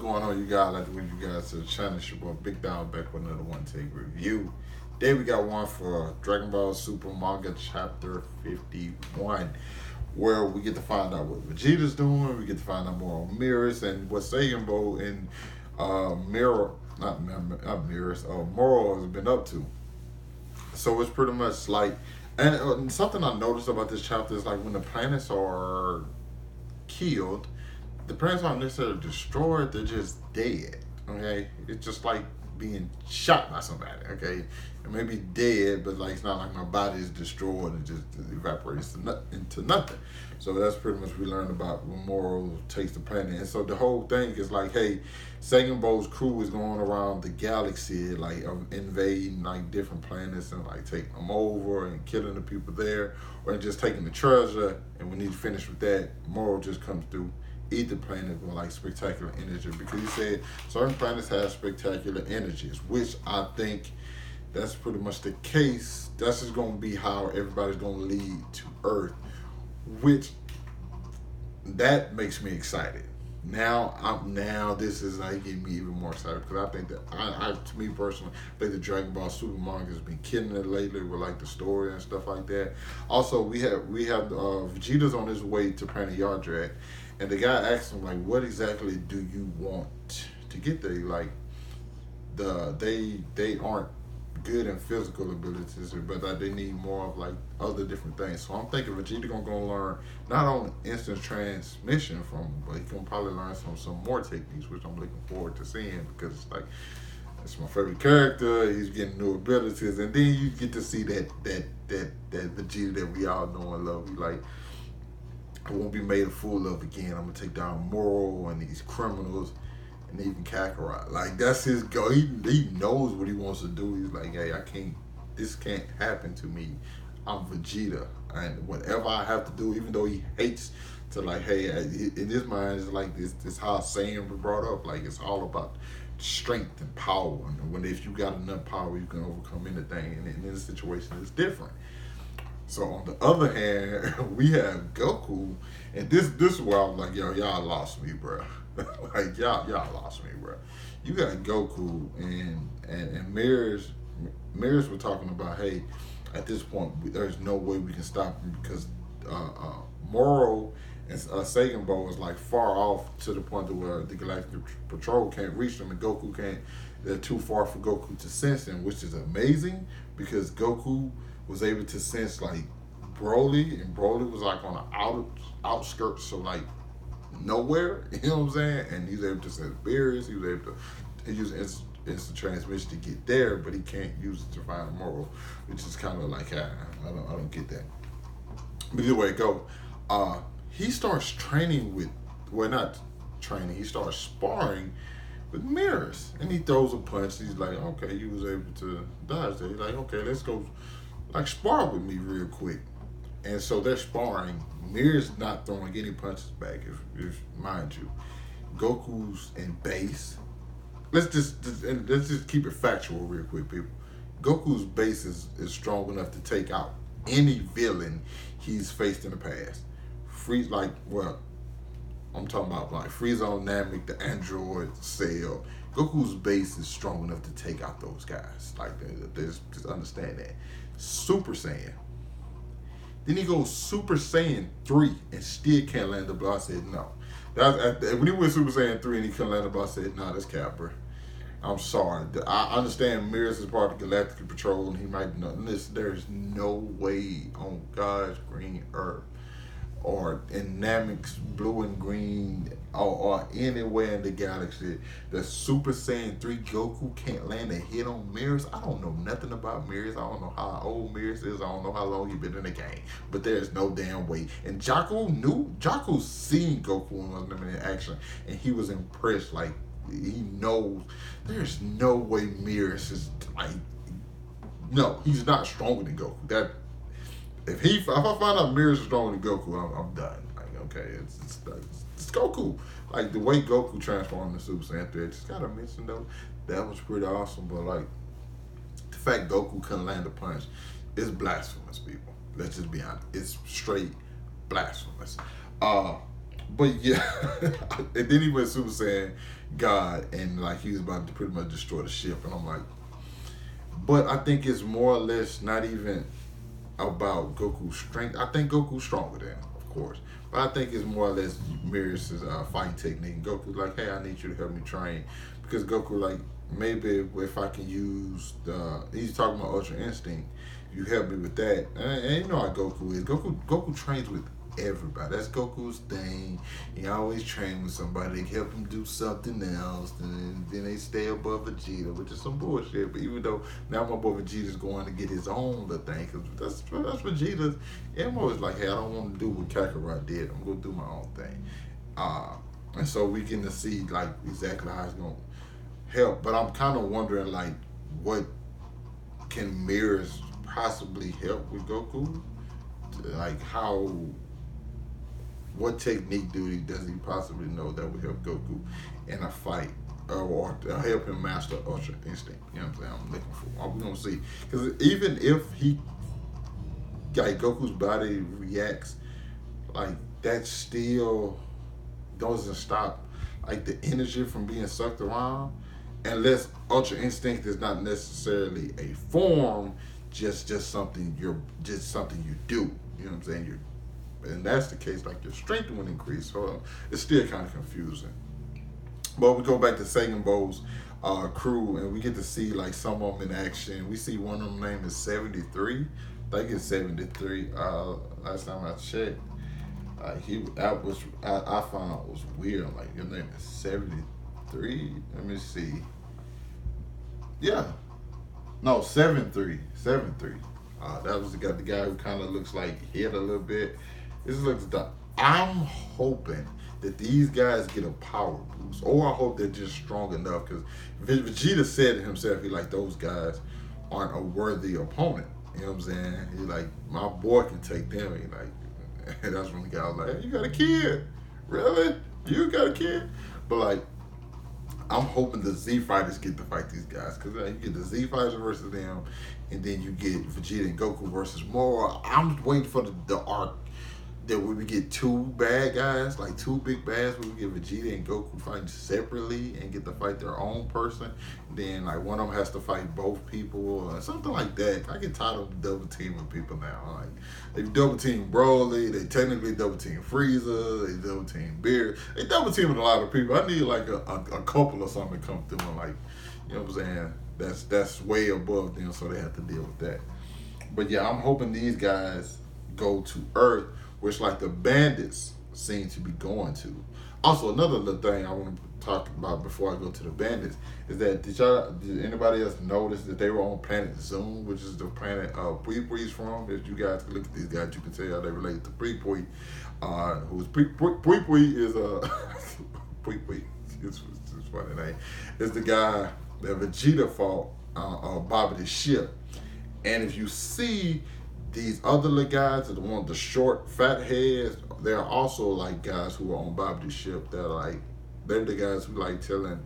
going on, you guys? Like when you guys to the channel, it's your boy Big Down back with another one take review. Today we got one for Dragon Ball Super Manga Chapter 51, where we get to find out what Vegeta's doing. We get to find out more on Mirrors and what Saiyan and Miro, not Mirrors, Moro has been up to. So it's pretty much like, and something I noticed about this chapter is like when the planets are killed, the planets aren't necessarily destroyed, they're just dead. Okay? It's just like being shot by somebody, okay? It may be dead, but like it's not like my body is destroyed and just evaporates into nothing. So that's pretty much what we learned about when Moro takes the planet. And so the whole thing is like, hey, Saiyan crew is going around the galaxy, like invading like different planets and like taking them over and killing the people there, or just taking the treasure. And when he's finished with that, Moro just comes through, eat the planet with like spectacular energy, because he said certain planets have spectacular energies, which I think that's pretty much the case. That's just going to be how everybody's going to lead to Earth, which that makes me excited. Now this is like getting me even more excited, because I think that to me personally, I think the Dragon Ball Super manga has been killing it lately with like the story and stuff like that. Also, we have Vegeta's on his way to Planet Yardrat, and the guy asked him like, "What exactly do you want to get there?" Like they aren't good in physical abilities, but like they need more of like other different things. So I'm thinking Vegeta gonna learn not only instant transmission from him, but he's gonna probably learn some more techniques, which I'm looking forward to seeing, because it's like it's my favorite character. He's getting new abilities, and then you get to see that Vegeta that we all know and love. He like, I won't be made a fool of again. I'm gonna take down Moro and these criminals, and even Kakarot. Like that's his goal. He knows what he wants to do. He's like, hey, this can't happen to me. I'm Vegeta, and whatever I have to do, even though he hates to like, hey, in his mind is like this how Saiyan was brought up. Like it's all about strength and power, and if you got enough power, you can overcome anything. And in this situation, it's different. So on the other hand, we have Goku, and this is where I'm like, yo, y'all lost me, bro. Like y'all lost me, bro. You got Goku and Mirrors. Mirrors were talking about, hey, at this point, there's no way we can stop him, because Moro and Saiyan is like far off to the point where the Galactic Patrol can't reach them, and Goku can't. They're too far for Goku to sense them, which is amazing, because Goku was able to sense like Broly, and Broly was like on the outskirts, so like nowhere, you know what I'm saying? And he's able to sense barriers. He was able to use instant transmission to get there, but he can't use it to find Moro, which is kind of like, I don't get that. But either way it go, he starts training with, well, not training, he starts sparring with Mirrors, and he throws a punch. He's like, okay, you was able to dodge that. He's like, okay, let's go like spar with me real quick. And so they're sparring. Mirrors not throwing any punches back, if mind you. Goku's in base. Let's just keep it factual real quick, people. Goku's base is strong enough to take out any villain he's faced in the past. I'm talking about like Frieza, Namek, the android, Cell. Goku's base is strong enough to take out those guys. Like, just understand that. Super Saiyan. Then he goes Super Saiyan 3 and still can't land the blow. I said no. When he went Super Saiyan 3 and he couldn't land the blow, I said, nah, that's cap, bro. I'm sorry. I understand Mirrors is part of the Galactic Patrol, and he might know this. There's no way on God's green earth, or in Namek's blue and green, or anywhere in the galaxy, the Super Saiyan 3 Goku can't land a hit on Mirrors. I don't know nothing about Mirrors. I don't know how old Mirrors is. I don't know how long he's been in the game. But there's no damn way. And Jakku's seen Goku in action, and he was impressed. Like, he knows there's no way Mirrors is like, no, he's not stronger than Goku. If I find out Mirrors is stronger than Goku, I'm done. Like, okay, it's Goku. Like the way Goku transformed into Super Saiyan 3, I just gotta mention though, that was pretty awesome. But like the fact Goku couldn't land a punch is blasphemous, people. Let's just be honest. It's straight blasphemous. But yeah, and then he went Super Saiyan God, and like he was about to pretty much destroy the ship, and I'm like, but I think it's more or less not even about Goku's strength. I think Goku's stronger than him, of course, but I think it's more or less Mirror's fighting technique. And Goku's like, hey, I need you to help me train, because Goku like maybe if I can use the he's talking about Ultra Instinct, you help me with that. And you know how Goku is. Goku trains with everybody. That's Goku's thing. He always train with somebody to help him do something else, and then they stay above Vegeta, which is some bullshit. But even though now my boy Vegeta's going to get his own little thing, because that's Vegeta's MO is like, hey, I don't want to do what Kakarot did. I'm gonna do my own thing. And so we getting to see like exactly how it's gonna help. But I'm kind of wondering like what can mirrors possibly help with Goku? Like how what technique does he possibly know that would help Goku in a fight or help him master Ultra Instinct? You know what I'm saying? I'm looking for. We're gonna see because even if he like Goku's body reacts like that, still doesn't stop like the energy from being sucked around. Unless Ultra Instinct is not necessarily a form, just something you do. You know what I'm saying? And that's the case. Like your strength will increase, so it's still kind of confusing. But we go back to Saiyan Bow's crew, and we get to see like some of them in action. We see one of them name is 73. I think it's 73. Last time I checked, I found was weird. I'm like, your name is 73. Let me see. Yeah, no, 7-3, 7-3. That was the guy who kind of looks like hit a little bit. This looks dumb. I'm hoping that these guys get a power boost, or I hope they're just strong enough. Because Vegeta said it himself, he like those guys aren't a worthy opponent. You know what I'm saying? He like my boy can take them. He like, and that's when the guy was like, hey, you got a kid? Really? You got a kid? But like, I'm hoping the Z fighters get to fight these guys because you get the Z fighters versus them, and then you get Vegeta and Goku versus Moro. I'm waiting for the arc that we get two bad guys, like two big bads, where we get Vegeta and Goku fighting separately and get to fight their own person. Then like one of them has to fight both people or something like that. I get tired of double teaming people now. Like they double team Broly, they technically double team Frieza, they double team Beard, they double teaming a lot of people. I need like a couple or something to come through and like, you know what I'm saying? That's way above them, so they have to deal with that. But yeah, I'm hoping these guys go to Earth, which like the bandits seem to be going to. Also, another little thing I want to talk about before I go to the bandits is that did anybody else notice that they were on planet Zoom, which is the planet Pui Pui's from? If you guys can look at these guys, you can tell how they relate to Pui Pui. Who's Pui Pui is Pui Pui. It's funny name. It's the guy that Vegeta fought Bobby's ship. And if you see these other little guys, the one with the short, fat heads, they're also like guys who are on Bobby's ship. They're the guys who like telling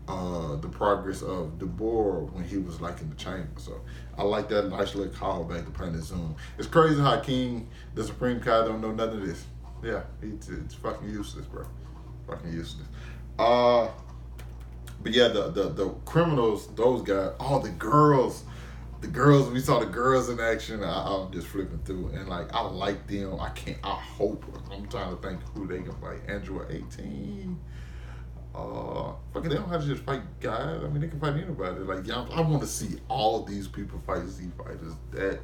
the progress of Debor when he was like in the chamber. So I like that nice little callback to Planet Zoom. It's crazy how King, the Supreme Kai, don't know none of this. Yeah, it's fucking useless, bro. Fucking useless. But yeah, the criminals, those guys, all the girls, we saw the girls in action. I'm just flipping through, and like I like them. I hope. I'm trying to think who they can fight. Android 18. Fucking, they don't have to just fight guys. I mean, they can fight anybody. Like, yeah, I want to see all these people fight Z fighters. That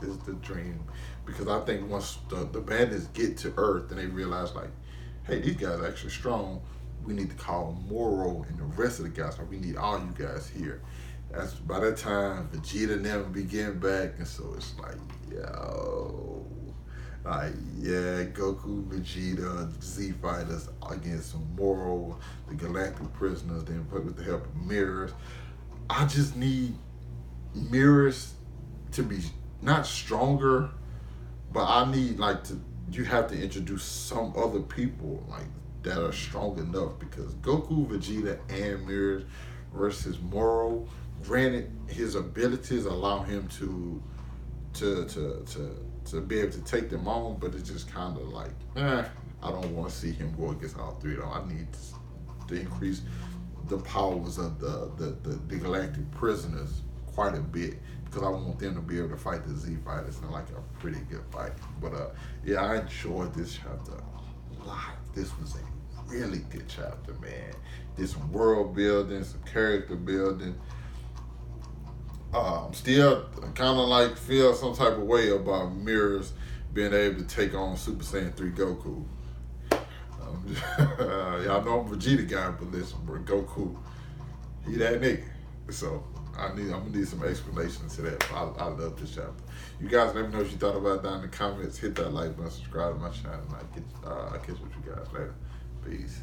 is the dream, because I think once the bandits get to Earth and they realize like, hey, these guys are actually strong. We need to call Moro and the rest of the guys. Like, we need all you guys here. That's by that time Vegeta and them be getting back, and so it's like, yo, like yeah, Goku, Vegeta, Z fighters against some Moro, the Galactic prisoners, then put with the help of mirrors. I just need mirrors to be not stronger, but I need like you have to introduce some other people like that are strong enough, because Goku, Vegeta, and mirrors versus Moro. Granted, his abilities allow him to be able to take them on, but it's just kind of like, I don't want to see him go against all three of them. I need to increase the powers of the galactic prisoners quite a bit because I want them to be able to fight the Z fighters in like a pretty good fight. But yeah, I enjoyed this chapter a lot. This was a really good chapter, man. Did some world building, some character building. Still kind of like feel some type of way about Mirrors being able to take on Super Saiyan 3 Goku. Y'all know I'm a Vegeta guy, but listen, bro, Goku, he that nigga. So I'm gonna need some explanation to that. I love this chapter. You guys, let me know what you thought about it down in the comments. Hit that like button, subscribe to my channel, and I'll catch with you guys later. Peace.